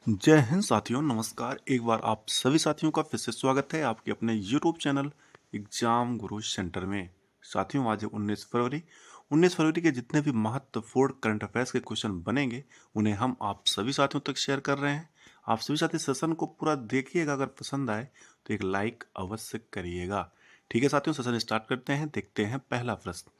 जय हिंद साथियों, नमस्कार। एक बार आप सभी साथियों का फिर से स्वागत है आपके अपने YouTube चैनल एग्जाम गुरु सेंटर में। साथियों, आज है 19 फरवरी। 19 फरवरी के जितने भी महत्वपूर्ण करंट अफेयर्स के क्वेश्चन बनेंगे उन्हें हम आप सभी साथियों तक शेयर कर रहे हैं। आप सभी साथी सेशन को पूरा देखिएगा, अगर पसंद आए तो एक लाइक अवश्य करिएगा। ठीक है साथियों, सेशन स्टार्ट करते हैं। देखते हैं पहला प्रश्न।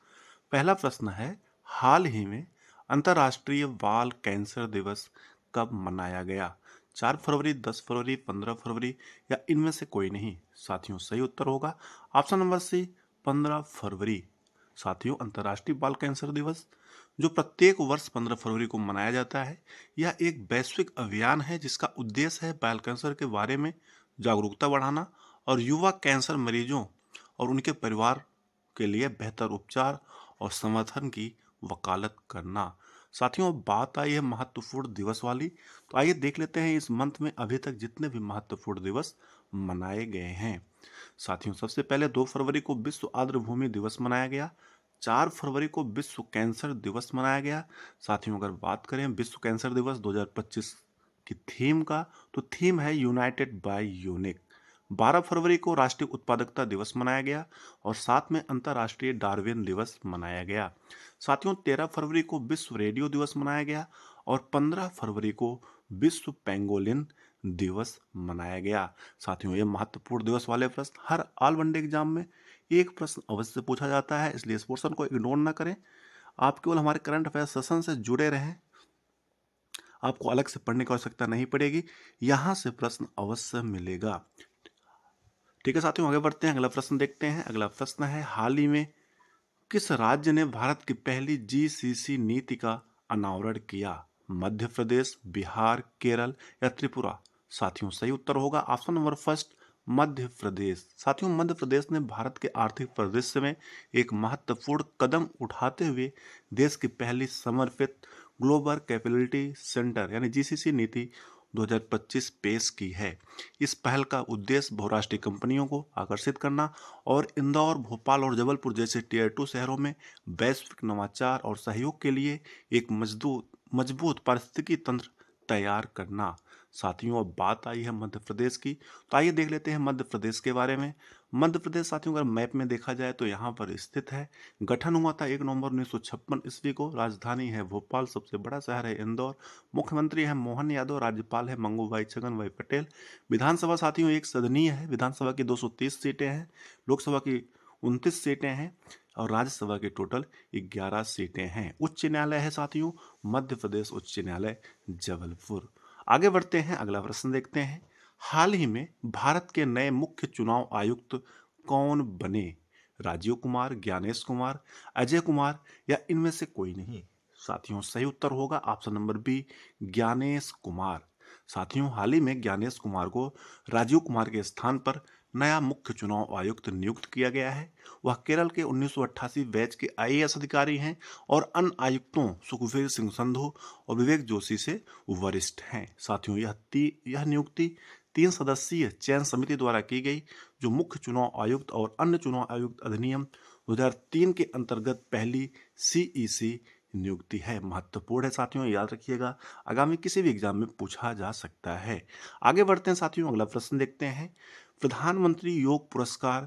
पहला प्रश्न है, हाल ही में अंतर्राष्ट्रीय बाल कैंसर दिवस कब मनाया गया? 4 फरवरी, 10 फरवरी, 15 फरवरी या इनमें से कोई नहीं? साथियों, सही उत्तर होगा ऑप्शन नंबर सी, 15 फरवरी। साथियों, अंतर्राष्ट्रीय बाल कैंसर दिवस जो प्रत्येक वर्ष 15 फरवरी को मनाया जाता है, यह एक वैश्विक अभियान है जिसका उद्देश्य है बाल कैंसर के बारे में जागरूकता बढ़ाना और युवा कैंसर मरीजों और उनके परिवार के लिए बेहतर उपचार और समर्थन की वकालत करना। साथियों, अब बात आई है महत्वपूर्ण दिवस वाली, तो आइए देख लेते हैं इस मंथ में अभी तक जितने भी महत्वपूर्ण दिवस मनाए गए हैं। साथियों, सबसे पहले 2 फरवरी को विश्व आर्द्रभूमि दिवस मनाया गया। 4 फरवरी को विश्व कैंसर दिवस मनाया गया। साथियों, अगर बात करें विश्व कैंसर दिवस 2025 की थीम का, तो थीम है यूनाइटेड बाय यूनिक। 12 फरवरी को राष्ट्रीय उत्पादकता दिवस मनाया गया और साथ में अंतर्राष्ट्रीय डार्विन दिवस मनाया गया। साथियों, 13 फरवरी को विश्व रेडियो दिवस मनाया गया और 15 फरवरी को विश्व पेंगोलिन दिवस मनाया गया। साथियों, ये महत्वपूर्ण दिवस वाले प्रश्न हर ऑल वनडे एग्जाम में एक प्रश्न अवश्य पूछा जाता है, इसलिए इस पोर्शन को इग्नोर ना करें। आप केवल हमारे करंट अफेयर सेशन से जुड़े रहें, आपको अलग से पढ़ने की आवश्यकता नहीं पड़ेगी, यहाँ से प्रश्न अवश्य मिलेगा। ठीक है साथियों, आगे बढ़ते हैं, अगला प्रश्न देखते हैं। अगला प्रश्न है, हाल ही में किस राज्य ने भारत की पहली जीसीसी नीति का अनावरण किया? मध्य प्रदेश, बिहार, केरल या त्रिपुरा? साथियों, सही उत्तर होगा option number first, Madhya Pradesh. साथियों, मध्य प्रदेश ने भारत के आर्थिक परिदृश्य में एक महत्वपूर्ण कदम उठाते हुए देश की पहली समर्पित ग्लोबल कैपेबिलिटी सेंटर यानी जीसीसी नीति 2025 पेश की है। इस पहल का उद्देश्य बहुराष्ट्रीय कंपनियों को आकर्षित करना और इंदौर, भोपाल और जबलपुर जैसे टियर 2 शहरों में वैश्विक नवाचार और सहयोग के लिए एक मजबूत पारिस्थितिकी तंत्र तैयार करना। साथियों, अब बात आई है मध्य प्रदेश की, तो आइए देख लेते हैं मध्य प्रदेश के बारे में। मध्य प्रदेश साथियों, अगर मैप में देखा जाए तो यहाँ पर स्थित है। गठन हुआ था 1 नवंबर 1956 ईस्वी को। राजधानी है भोपाल, सबसे बड़ा शहर है इंदौर। मुख्यमंत्री है मोहन यादव, राज्यपाल है मंगूभाई छगन भाई पटेल। विधानसभा साथियों एक सदनीय है, विधानसभा की 230 सीटें हैं, लोकसभा की 29 सीटें हैं और राज्यसभा की टोटल 11 सीटें हैं। उच्च न्यायालय है साथियों मध्य प्रदेश उच्च न्यायालय जबलपुर। आगे बढ़ते हैं, अगला प्रश्न देखते हैं। हाल ही में भारत के नए मुख्य चुनाव आयुक्त कौन बने? राजीव कुमार, ज्ञानेश कुमार, अजय कुमार या इनमें से कोई नहीं? साथियों, सही उत्तर होगा option number B, Gyanesh Kumar. साथियों, हाल ही में ज्ञानेश कुमार को राजीव कुमार के स्थान पर नया मुख्य चुनाव आयुक्त नियुक्त किया गया है। वह केरल के 1988 बैच के आईएएस अधिकारी हैं और अन्य आयुक्तों सुखबीर सिंह संधू और विवेक जोशी से वरिष्ठ हैं। साथियों, यह नियुक्ति 3 सदस्यीय चयन समिति द्वारा की गई, जो मुख्य चुनाव आयुक्त और अन्य चुनाव आयुक्त अधिनियम 2003 के अंतर्गत पहली सीईसी नियुक्ति है। महत्वपूर्ण है साथियों, याद रखिएगा, आगामी किसी भी एग्जाम में पूछा जा सकता है। आगे बढ़ते हैं साथियों, अगला प्रश्न देखते हैं। प्रधानमंत्री योग पुरस्कार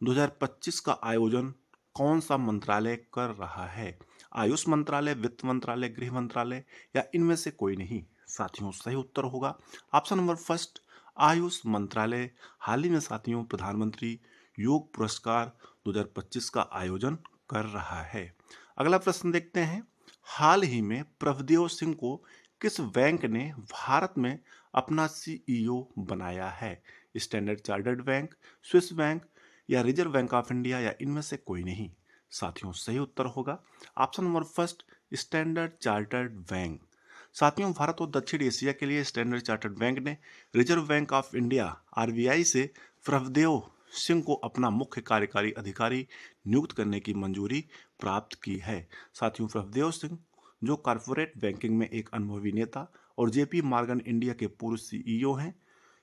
2025 का आयोजन कौन सा मंत्रालय कर रहा है? आयुष मंत्रालय, वित्त मंत्रालय, गृह मंत्रालय या इनमें से कोई नहीं? साथियों, सही उत्तर होगा ऑप्शन नंबर फर्स्ट, आयुष मंत्रालय हाल ही में साथियों प्रधानमंत्री योग पुरस्कार 2025 का आयोजन कर रहा है। अगला प्रश्न देखते हैं। हाल ही में प्रभदेव सिंह को किस बैंक ने भारत में अपना सीईओ बनाया है? Standard chartered bank, Swiss bank या रिजर्व बैंक ऑफ इंडिया या इनमें से कोई नहीं? साथियों, सही उत्तर होगा option number first, standard chartered bank. साथियों, भारत और दक्षिण एशिया के लिए स्टैंडर्ड चार्टर्ड बैंक ने reserve bank of India RBI से प्रभदेव सिंह को अपना मुख्य कार्यकारी अधिकारी नियुक्त करने की मंजूरी प्राप्त की है। साथियों, प्रभदेव सिंह जो कॉरपोरेट बैंकिंग में एक अनुभवी नेता और जेपी मॉर्गन इंडिया के पूर्व सीईओ हैं,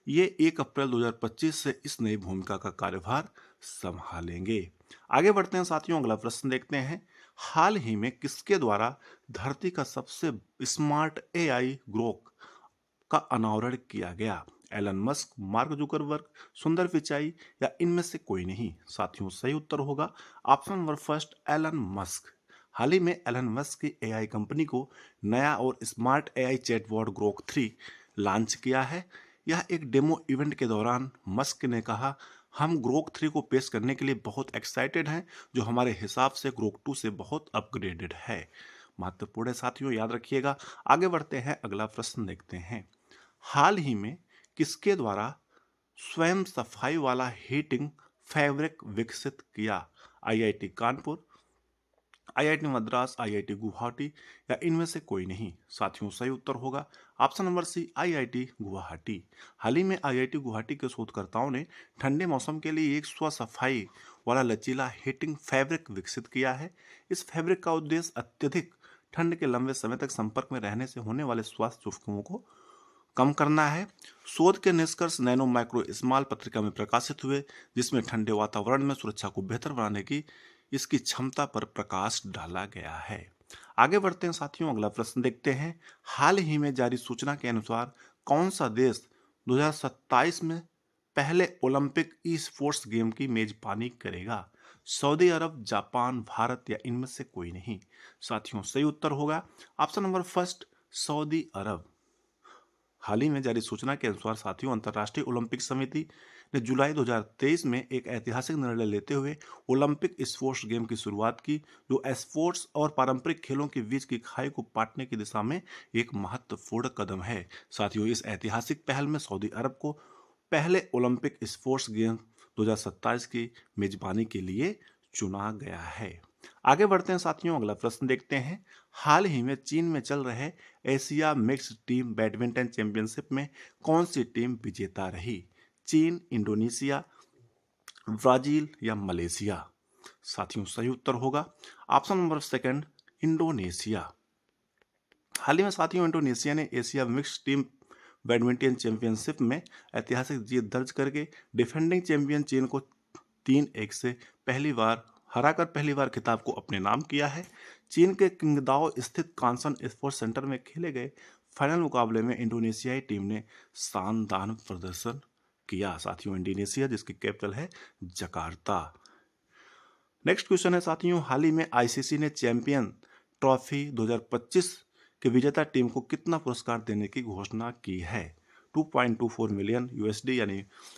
ये 1 अप्रैल 2025 से इस नई भूमिका का कार्यभार संभालेंगे। आगे बढ़ते हैं साथियों, अगला प्रश्न देखते हैं। हाल ही में किसके द्वारा धरती का सबसे स्मार्ट एआई ग्रोक का अनावरण किया गया? एलन मस्क, मार्क जुकरबर्ग, सुंदर पिचाई या इनमें से कोई नहीं? साथियों सही उत्तर होगा option number first, Elon Musk. हाल ही में एलन मस्क की एआई कंपनी को नया और smart AI chatbot Grok 3 launch किया है। यह एक डेमो इवेंट के दौरान मस्क ने कहा, हम ग्रोक 3 को पेश करने के लिए बहुत एक्साइटेड हैं, जो हमारे हिसाब से ग्रोक 2 से बहुत अपग्रेडेड है। महत्वपूर्ण है साथियों, याद रखिएगा। आगे बढ़ते हैं, अगला प्रश्न देखते हैं। हाल ही में किसके द्वारा स्वयं सफाई वाला हीटिंग फैब्रिक विकसित किया? IIT Kanpur, IIT Madras, IIT Guwahati या इनमें से कोई नहीं? साथियों सही उत्तर होगा option number C, IIT Guwahati. हाल ही में आईआईटी गुवाहाटी के शोधकर्ताओं ने ठंडे मौसम के लिए एक स्व सफाई वाला लचीला हीटिंग फैब्रिक विकसित किया है। इस फैब्रिक का उद्देश्य अत्यधिक ठंड के लंबे समय तक संपर्क में रहने से होने वाले स्वास्थ्य जोखिमों को कम करना है। शोध के निष्कर्ष नैनो माइक्रो स्मॉल पत्रिका में प्रकाशित हुए, जिसमें ठंडे वातावरण में सुरक्षा को बेहतर बनाने की इसकी क्षमता पर प्रकाश डाला गया है। आगे बढ़ते हैं साथियों, अगला प्रश्न देखते हैं। हाल ही में जारी सूचना के अनुसार कौन सा देश 2027 में पहले ओलंपिक ई स्पोर्ट्स गेम की मेजबानी करेगा? सऊदी अरब, जापान, भारत या इनमें से कोई नहीं? साथियों सही उत्तर होगा ऑप्शन नंबर फर्स्ट, सऊदी अरब। हाल ही में जारी सूचना के अनुसार साथियों, अंतर्राष्ट्रीय ओलंपिक समिति ने जुलाई 2023 में एक ऐतिहासिक निर्णय लेते हुए ओलंपिक स्पोर्ट्स गेम की शुरुआत की, जो स्पोर्ट्स और पारंपरिक खेलों के बीच की खाई को पाटने की दिशा में एक महत्वपूर्ण कदम है। साथियों, इस ऐतिहासिक पहल में सऊदी अरब को पहले ओलंपिक स्पोर्ट्स गेम 2027 की मेजबानी के लिए चुना गया है। आगे बढ़ते हैं साथियों, अगला प्रश्न देखते हैं। हाल ही में चीन में चल रहे Asia mixed team badminton championship में कौन सी टीम विजेता रही? चीन, इंडोनेशिया, ब्राजील या मलेशिया? साथियों सही उत्तर होगा ऑप्शन नंबर सेकंड, इंडोनेशिया। हाल ही में साथियों, इंडोनेशिया ने Asia mixed team badminton championship में ऐतिहासिक जीत दर्ज करके डिफेंडिंग चैंपियन चीन को 3-1 से हराकर पहली बार खिताब को अपने नाम किया है। चीन के किंगदाओ स्थित कांसन स्पोर्ट्स सेंटर में खेले गए फाइनल मुकाबले में इंडोनेशियाई टीम ने शानदार प्रदर्शन किया। साथियों, इंडोनेशिया जिसकी कैपिटल है जकार्ता। नेक्स्ट क्वेश्चन है साथियों, हाल ही में आईसीसी ने चैंपियन ट्रॉफी 2025 के विजेता टीम को कितना पुरस्कार देने की घोषणा की है? 2.24 मिलियन यूएसडी यानी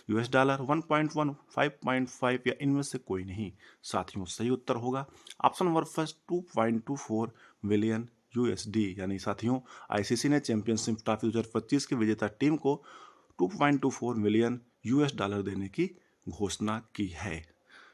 यूएस डॉलर, 1.1, 5.5 या इनमें से कोई नहीं? साथियों सही उत्तर होगा option number first, 2.24 million USD. यानी साथियों, आईसीसी ने चैंपियनशिप ट्रॉफी 2025 की विजेता टीम को 2.24 मिलियन यूएस डॉलर देने की घोषणा की है।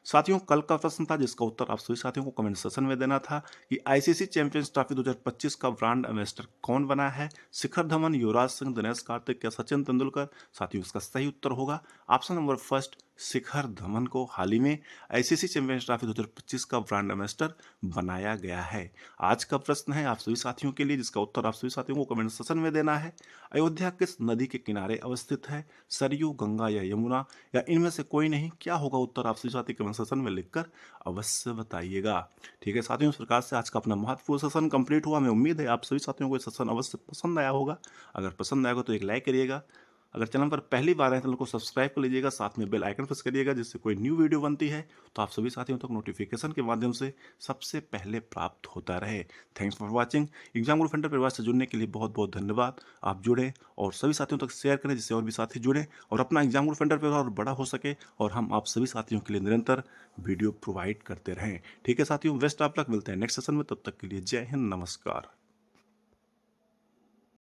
साथियों, कल का प्रश्न था जिसका उत्तर आप सभी साथियों को कमेंट सेक्शन में देना था कि आईसीसी चैंपियंस ट्रॉफी 2025 का ब्रांड एम्बेसडर कौन बना है? शिखर धवन, युवराज सिंह, दिनेश कार्तिक या सचिन तेंदुलकर? साथियों, इसका सही उत्तर होगा option number first, Shikhar Dhawan को हाल ही में आईसीसी चैंपियंस ट्रॉफी 2025 का ब्रांड एम्बेसडर बनाया गया है। आज का प्रश्न है आप सभी साथियों के लिए, जिसका उत्तर आप सभी साथियों को कमेंट सेक्शन में देना है। अयोध्या किस नदी के किनारे अवस्थित है? सरयू, गंगा या यमुना या इनमें से कोई नहीं? क्या होगा उत्तर आप सभी साथी कमेंट सेक्शन में लिखकर अवश्य बताइएगा। ठीक है साथियों, इस प्रकार से आज का अपना महत्वपूर्ण सेशन कंप्लीट हुआ। हमें उम्मीद है आप सभी साथियों को ये सेशन अवश्य पसंद आया होगा। अगर पसंद आएगा तो एक लाइक करिएगा। अगर चैनल पर पहली बार है चैनल को सब्सक्राइब कर लीजिएगा, साथ में बेल आइकन प्रेस करिएगा, जिससे कोई न्यू वीडियो बनती है तो आप सभी साथियों तक नोटिफिकेशन के माध्यम से सबसे पहले प्राप्त होता रहे। Thanks for watching. Exam group centre परिवार से जुड़ने के लिए बहुत बहुत धन्यवाद। आप जुड़े और सभी साथियों तक शेयर करें, जिससे और भी साथी जुड़े और अपना एग्जाम ग्रुप सेंटर परिवार और बड़ा हो सके और हम आप सभी साथियों के लिए निरंतर वीडियो प्रोवाइड करते रहें। ठीक है साथियों, बेस्ट ऑफ लक। मिलते हैं नेक्स्ट सेशन में, तब तक के लिए जय हिंद, नमस्कार।